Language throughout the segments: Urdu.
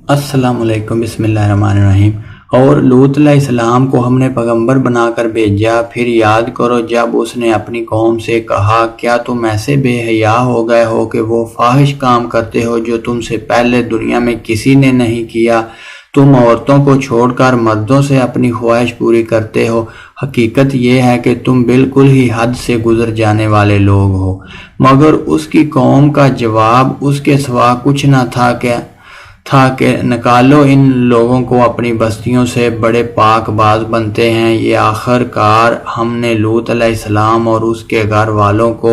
السلام علیکم، بسم اللہ الرحمن الرحیم۔ اور لوط علیہ السلام کو ہم نے پیغمبر بنا کر بھیجا، پھر یاد کرو جب اس نے اپنی قوم سے کہا، کیا تم ایسے بے حیا ہو گئے ہو کہ وہ فاحش کام کرتے ہو جو تم سے پہلے دنیا میں کسی نے نہیں کیا؟ تم عورتوں کو چھوڑ کر مردوں سے اپنی خواہش پوری کرتے ہو۔ حقیقت یہ ہے کہ تم بالکل ہی حد سے گزر جانے والے لوگ ہو۔ مگر اس کی قوم کا جواب اس کے سوا کچھ نہ تھا کہ نکالو ان لوگوں کو اپنی بستیوں سے، بڑے پاک باز بنتے ہیں یہ۔ آخر کار ہم نے لوط علیہ السلام اور اس کے گھر والوں کو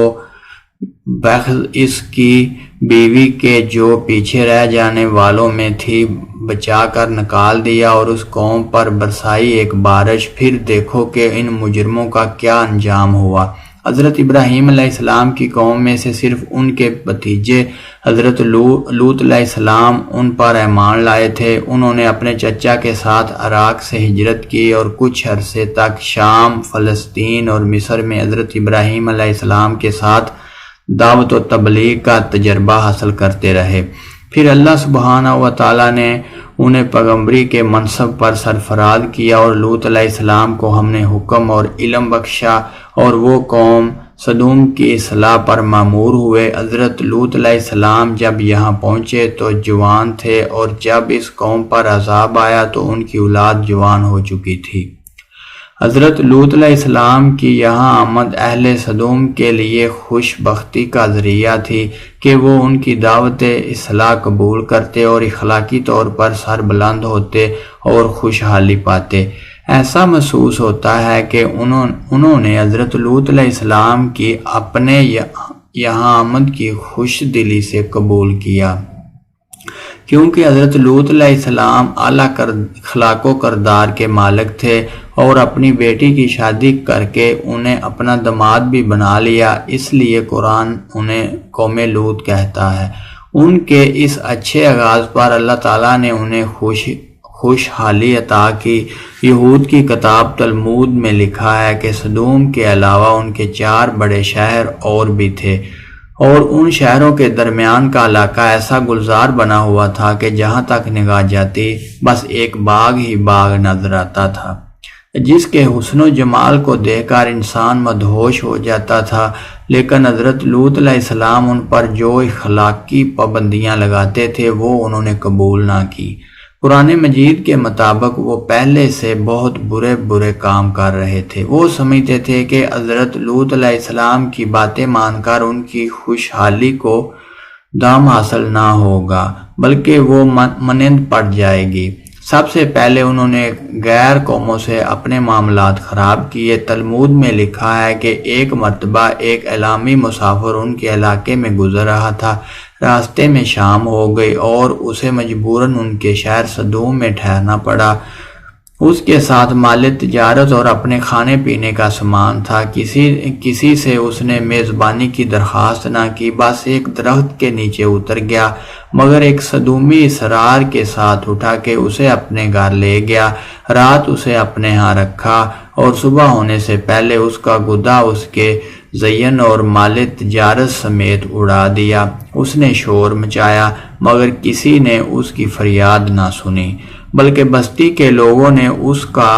بغض اس کی بیوی کے جو پیچھے رہ جانے والوں میں تھی بچا کر نکال دیا اور اس قوم پر برسائی ایک بارش۔ پھر دیکھو کہ ان مجرموں کا کیا انجام ہوا۔ حضرت ابراہیم علیہ السلام کی قوم میں سے صرف ان کے بھتیجے حضرت لوط علیہ السلام ان پر ایمان لائے تھے۔ انہوں نے اپنے چچا کے ساتھ عراق سے ہجرت کی اور کچھ عرصے تک شام، فلسطین اور مصر میں حضرت ابراہیم علیہ السلام کے ساتھ دعوت و تبلیغ کا تجربہ حاصل کرتے رہے۔ پھر اللہ سبحانہ و تعالیٰ نے انہیں پیغمبری کے منصب پر سرفراز کیا اور لوط علیہ السلام کو ہم نے حکم اور علم بخشا اور وہ قوم سدوم کی اصلاح پر مامور ہوئے۔ حضرت لوط علیہ السلام جب یہاں پہنچے تو جوان تھے اور جب اس قوم پر عذاب آیا تو ان کی اولاد جوان ہو چکی تھی۔ حضرت لوط علیہ السلام کی یہاں آمد اہل سدوم کے لیے خوش بختی کا ذریعہ تھی کہ وہ ان کی دعوت اصلاح قبول کرتے اور اخلاقی طور پر سربلند ہوتے اور خوشحالی پاتے۔ ایسا محسوس ہوتا ہے کہ انہوں نے حضرت لوط علیہ السلام کی اپنے یہاں آمد کی خوش دلی سے قبول کیا، کیونکہ حضرت لوط علیہ السلام اعلیٰ اخلاق و کردار کے مالک تھے اور اپنی بیٹی کی شادی کر کے انہیں اپنا داماد بھی بنا لیا۔ اس لیے قرآن انہیں قوم لوط کہتا ہے۔ ان کے اس اچھے آغاز پر اللہ تعالیٰ نے انہیں خوشحالی عطا کی۔ یہود کی کتاب تلمود میں لکھا ہے کہ سدوم کے علاوہ ان کے 4 بڑے شہر اور بھی تھے اور ان شہروں کے درمیان کا علاقہ ایسا گلزار بنا ہوا تھا کہ جہاں تک نگاہ جاتی بس ایک باغ ہی باغ نظر آتا تھا، جس کے حسن و جمال کو دیکھ کر انسان مدہوش ہو جاتا تھا۔ لیکن حضرت لوط علیہ السلام ان پر جو اخلاقی پابندیاں لگاتے تھے وہ انہوں نے قبول نہ کی۔ قرآن مجید کے مطابق وہ پہلے سے بہت برے کام کر رہے تھے۔ وہ سمجھتے تھے کہ حضرت لوط علیہ السلام کی باتیں مان کر ان کی خوشحالی کو دام حاصل نہ ہوگا بلکہ وہ مانند پڑ جائے گی۔ سب سے پہلے انہوں نے غیر قوموں سے اپنے معاملات خراب کیے۔ تلمود میں لکھا ہے کہ ایک مرتبہ ایک اعلامی مسافر ان کے علاقے میں گزر رہا تھا۔ راستے میں شام ہو گئی اور اسے مجبوراً ان کے شہر سدوم میں ٹھہرنا پڑا۔ اس کے ساتھ مال تجارت اور اپنے کھانے پینے کا سامان تھا۔ کسی سے اس نے میزبانی کی درخواست نہ کی، بس ایک درخت کے نیچے اتر گیا۔ مگر ایک سدومی اصرار کے ساتھ اٹھا کہ اسے اپنے گھر لے گیا۔ رات اسے اپنے ہاں رکھا اور صبح ہونے سے پہلے اس کا گدا اس کے زین اور مال تجارت سمیت اڑا دیا۔ اس نے شور مچایا مگر کسی نے اس کی فریاد نہ سنی، بلکہ بستی کے لوگوں نے اس کا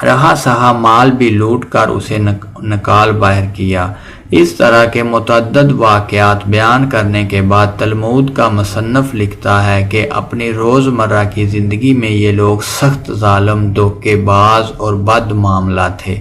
رہا سہا مال بھی لوٹ کر اسے نکال باہر کیا۔ اس طرح کے متعدد واقعات بیان کرنے کے بعد تلمود کا مصنف لکھتا ہے کہ اپنی روزمرہ کی زندگی میں یہ لوگ سخت ظالم، دھوکے باز اور بد معاملہ تھے۔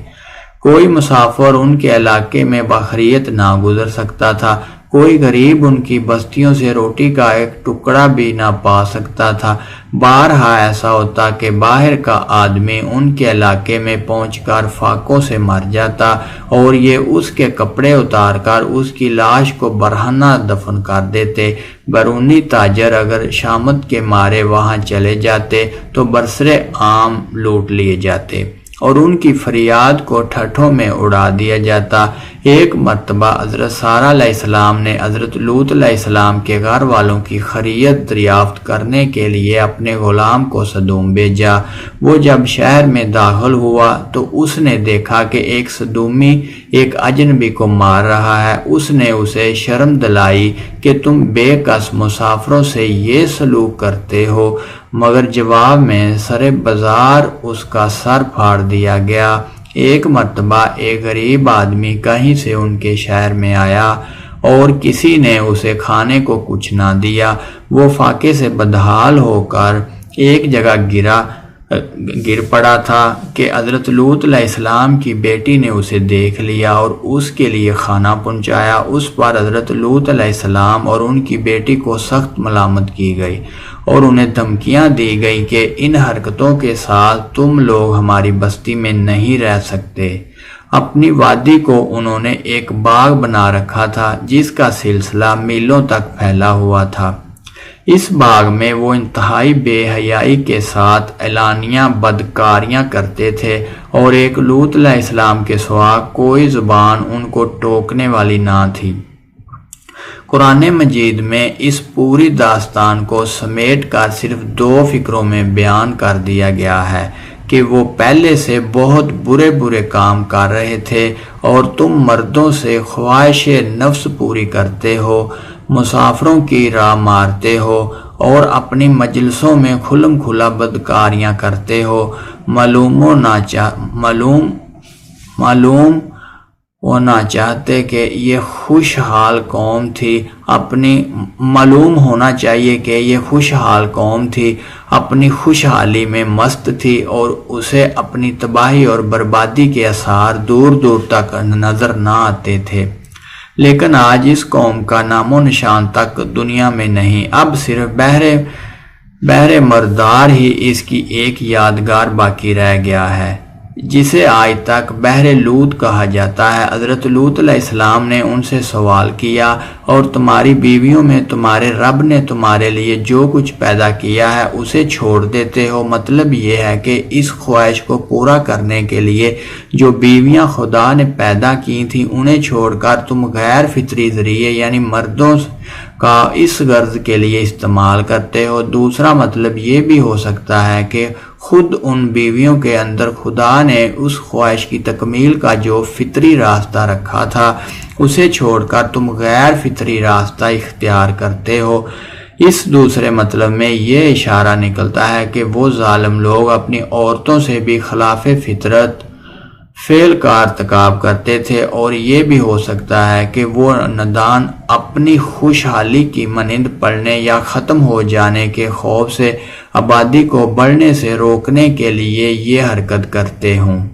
کوئی مسافر ان کے علاقے میں بخیریت نہ گزر سکتا تھا، کوئی غریب ان کی بستیوں سے روٹی کا ایک ٹکڑا بھی نہ پا سکتا تھا۔ بارہا ایسا ہوتا کہ باہر کا آدمی ان کے علاقے میں پہنچ کر فاقوں سے مر جاتا اور یہ اس کے کپڑے اتار کر اس کی لاش کو برہنہ دفن کر دیتے۔ بیرونی تاجر اگر شامت کے مارے وہاں چلے جاتے تو برسر عام لوٹ لیے جاتے اور ان کی فریاد کو ٹھٹھوں میں اڑا دیا جاتا۔ ایک مرتبہ حضرت سارہ علیہ السلام نے حضرت لوط علیہ السلام کے گھر والوں کی خیریت دریافت کرنے کے لیے اپنے غلام کو صدوم بھیجا۔ وہ جب شہر میں داخل ہوا تو اس نے دیکھا کہ ایک صدومی ایک اجنبی کو مار رہا ہے۔ اس نے اسے شرم دلائی کہ تم بے کس مسافروں سے یہ سلوک کرتے ہو، مگر جواب میں سر بازار اس کا سر پھاڑ دیا گیا۔ ایک مرتبہ ایک غریب آدمی کہیں سے ان کے شہر میں آیا اور کسی نے اسے کھانے کو کچھ نہ دیا۔ وہ فاقے سے بدحال ہو کر ایک جگہ گر پڑا تھا کہ حضرت لوط علیہ السلام کی بیٹی نے اسے دیکھ لیا اور اس کے لیے کھانا پہنچایا۔ اس پر حضرت لوط علیہ السلام اور ان کی بیٹی کو سخت ملامت کی گئی اور انہیں دھمکیاں دی گئی کہ ان حرکتوں کے ساتھ تم لوگ ہماری بستی میں نہیں رہ سکتے۔ اپنی وادی کو انہوں نے ایک باغ بنا رکھا تھا جس کا سلسلہ میلوں تک پھیلا ہوا تھا۔ اس باغ میں وہ انتہائی بے حیائی کے ساتھ اعلانیہ بدکاریاں کرتے تھے اور ایک لوط علیہ السلام کے سوا کوئی زبان ان کو ٹوکنے والی نہ تھی۔ قرآن مجید میں اس پوری داستان کو سمیٹ کر صرف 2 فقروں میں بیان کر دیا گیا ہے کہ وہ پہلے سے بہت برے کام کر رہے تھے اور تم مردوں سے خواہش نفس پوری کرتے ہو، مسافروں کی راہ مارتے ہو اور اپنی مجلسوں میں کھلم کھلا بدکاریاں کرتے ہو۔ معلوم ہونا چاہتے کہ یہ خوشحال قوم تھی، معلوم ہونا چاہیے کہ یہ خوشحال قوم تھی، اپنی خوشحالی میں مست تھی اور اسے اپنی تباہی اور بربادی کے آثار دور دور تک نظر نہ آتے تھے۔ لیکن آج اس قوم کا نام و نشان تک دنیا میں نہیں، اب صرف بحر مردار ہی اس کی ایک یادگار باقی رہ گیا ہے جسے آج تک بحر لوط کہا جاتا ہے۔ حضرت لوط علیہ السلام نے ان سے سوال کیا، اور تمہاری بیویوں میں تمہارے رب نے تمہارے لیے جو کچھ پیدا کیا ہے اسے چھوڑ دیتے ہو؟ مطلب یہ ہے کہ اس خواہش کو پورا کرنے کے لیے جو بیویاں خدا نے پیدا کی تھیں انہیں چھوڑ کر تم غیر فطری ذریعے یعنی مردوں کا اس غرض کے لیے استعمال کرتے ہو۔ دوسرا مطلب یہ بھی ہو سکتا ہے کہ خود ان بیویوں کے اندر خدا نے اس خواہش کی تکمیل کا جو فطری راستہ رکھا تھا اسے چھوڑ کر تم غیر فطری راستہ اختیار کرتے ہو۔ اس دوسرے مطلب میں یہ اشارہ نکلتا ہے کہ وہ ظالم لوگ اپنی عورتوں سے بھی خلاف فطرت فعل کا ارتکاب کرتے تھے، اور یہ بھی ہو سکتا ہے کہ وہ ندان اپنی خوشحالی کی مانند پڑنے یا ختم ہو جانے کے خوف سے آبادی کو بڑھنے سے روکنے کے لیے یہ حرکت کرتے ہوں۔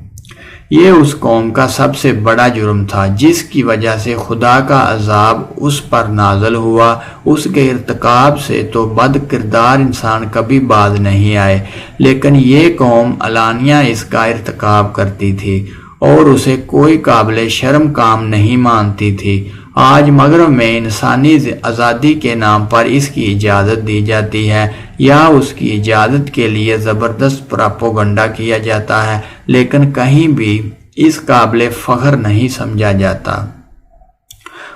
یہ اس قوم کا سب سے بڑا جرم تھا جس کی وجہ سے خدا کا عذاب اس پر نازل ہوا۔ اس کے ارتکاب سے تو بد کردار انسان کبھی باز نہیں آئے، لیکن یہ قوم علانیہ اس کا ارتکاب کرتی تھی اور اسے کوئی قابل شرم کام نہیں مانتی تھی۔ آج مغرب میں انسانی آزادی کے نام پر اس کی اجازت دی جاتی ہے یا اس کی اجازت کے لیے زبردست پراپوگنڈا کیا جاتا ہے، لیکن کہیں بھی اس قابل فخر نہیں سمجھا جاتا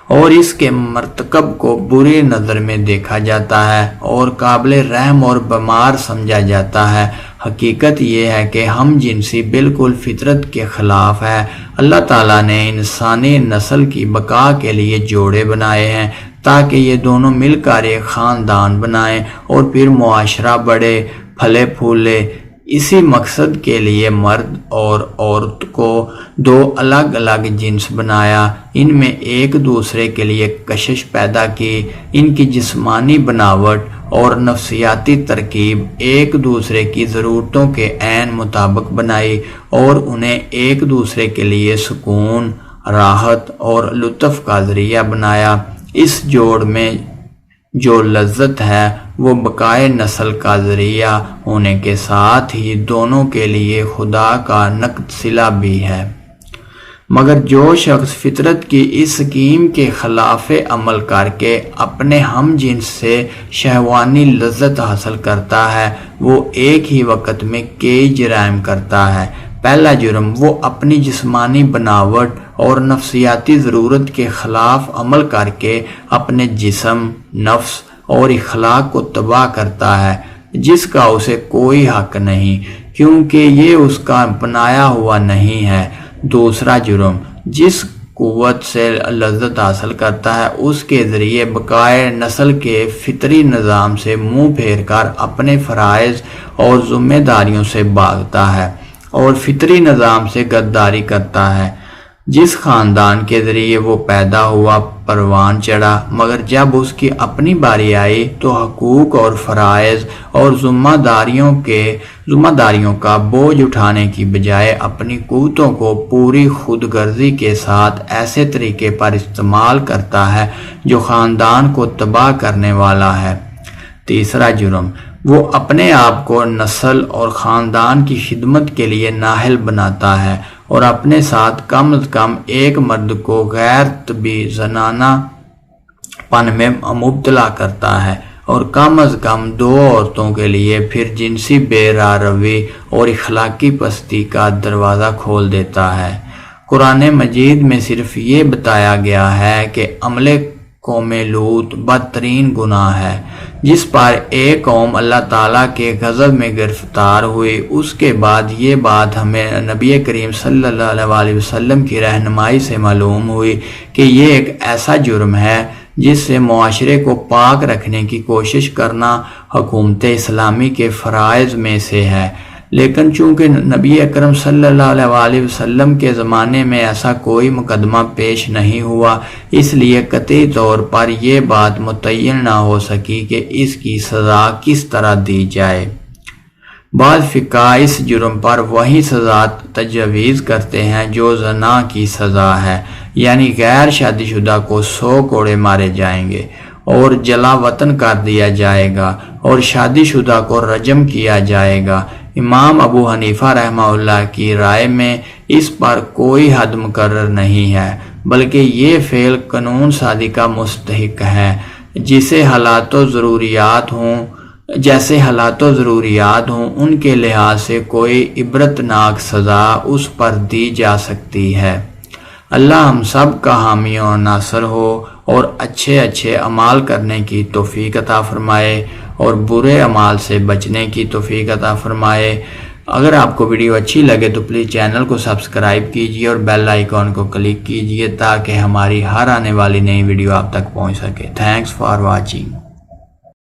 اور اس کے مرتکب کو بری نظر میں دیکھا جاتا ہے اور قابل رحم اور بیمار سمجھا جاتا ہے۔ حقیقت یہ ہے کہ ہم جنسی بالکل فطرت کے خلاف ہے۔ اللہ تعالیٰ نے انسانی نسل کی بقا کے لیے جوڑے بنائے ہیں تاکہ یہ دونوں مل کر ایک خاندان بنائیں اور پھر معاشرہ بڑھے پھلے پھولے۔ اسی مقصد کے لیے مرد اور عورت کو 2 الگ الگ جنس بنایا، ان میں ایک دوسرے کے لیے کشش پیدا کی، ان کی جسمانی بناوٹ اور نفسیاتی ترکیب ایک دوسرے کی ضرورتوں کے عین مطابق بنائی اور انہیں ایک دوسرے کے لیے سکون، راحت اور لطف کا ذریعہ بنایا۔ اس جوڑ میں جو لذت ہے وہ بقائے نسل کا ذریعہ ہونے کے ساتھ ہی دونوں کے لیے خدا کا نقد صلہ بھی ہے۔ مگر جو شخص فطرت کی اس سکیم کے خلاف عمل کر کے اپنے ہم جنس سے شہوانی لذت حاصل کرتا ہے وہ ایک ہی وقت میں کئی جرائم کرتا ہے۔ پہلا جرم، وہ اپنی جسمانی بناوٹ اور نفسیاتی ضرورت کے خلاف عمل کر کے اپنے جسم، نفس اور اخلاق کو تباہ کرتا ہے، جس کا اسے کوئی حق نہیں، کیونکہ یہ اس کا اپنایا ہوا نہیں ہے۔ دوسرا جرم، جس قوت سے لذت حاصل کرتا ہے اس کے ذریعے بقائے نسل کے فطری نظام سے منہ پھیر کر اپنے فرائض اور ذمہ داریوں سے بھاگتا ہے اور فطری نظام سے غداری کرتا ہے۔ جس خاندان کے ذریعے وہ پیدا ہوا پروان چڑھا، مگر جب اس کی اپنی باری آئی تو حقوق اور فرائض اور ذمہ داریوں کا بوجھ اٹھانے کی بجائے اپنی قوتوں کو پوری خود غرضی کے ساتھ ایسے طریقے پر استعمال کرتا ہے جو خاندان کو تباہ کرنے والا ہے۔ تیسرا جرم، وہ اپنے آپ کو نسل اور خاندان کی خدمت کے لیے نااہل بناتا ہے اور اپنے ساتھ کم از کم ایک مرد کو غیر طبی زنانہ پن میں مبتلا کرتا ہے اور کم از کم 2 عورتوں کے لیے پھر جنسی بے راروی اور اخلاقی پستی کا دروازہ کھول دیتا ہے۔ قرآن مجید میں صرف یہ بتایا گیا ہے کہ عمل قوم لوط بدترین گناہ ہے، جس پر ایک قوم اللہ تعالیٰ کے غضب میں گرفتار ہوئی۔ اس کے بعد یہ بات ہمیں نبی کریم صلی اللہ علیہ وسلم کی رہنمائی سے معلوم ہوئی کہ یہ ایک ایسا جرم ہے جس سے معاشرے کو پاک رکھنے کی کوشش کرنا حکومت اسلامی کے فرائض میں سے ہے، لیکن چونکہ نبی اکرم صلی اللہ علیہ وسلم کے زمانے میں ایسا کوئی مقدمہ پیش نہیں ہوا، اس لیے قطعی طور پر یہ بات متعین نہ ہو سکی کہ اس کی سزا کس طرح دی جائے۔ بعض فقہاء اس جرم پر وہی سزا تجویز کرتے ہیں جو زنا کی سزا ہے، یعنی غیر شادی شدہ کو 100 کوڑے مارے جائیں گے اور جلا وطن کر دیا جائے گا اور شادی شدہ کو رجم کیا جائے گا۔ امام ابو حنیفہ رحمہ اللہ کی رائے میں اس پر کوئی حد مقرر نہیں ہے، بلکہ یہ فعل قانون سازی کا مستحق ہے۔ جیسے حالات و ضروریات ہوں ان کے لحاظ سے کوئی عبرتناک سزا اس پر دی جا سکتی ہے۔ اللہ ہم سب کا حامی و ناصر ہو اور اچھے اعمال کرنے کی توفیق عطا فرمائے اور برے اعمال سے بچنے کی توفیق عطا فرمائے۔ اگر آپ کو ویڈیو اچھی لگے تو پلیز چینل کو سبسکرائب کیجیے اور بیل آئیکن کو کلک کیجیے تاکہ ہماری ہر آنے والی نئی ویڈیو آپ تک پہنچ سکے۔ Thanks for watching.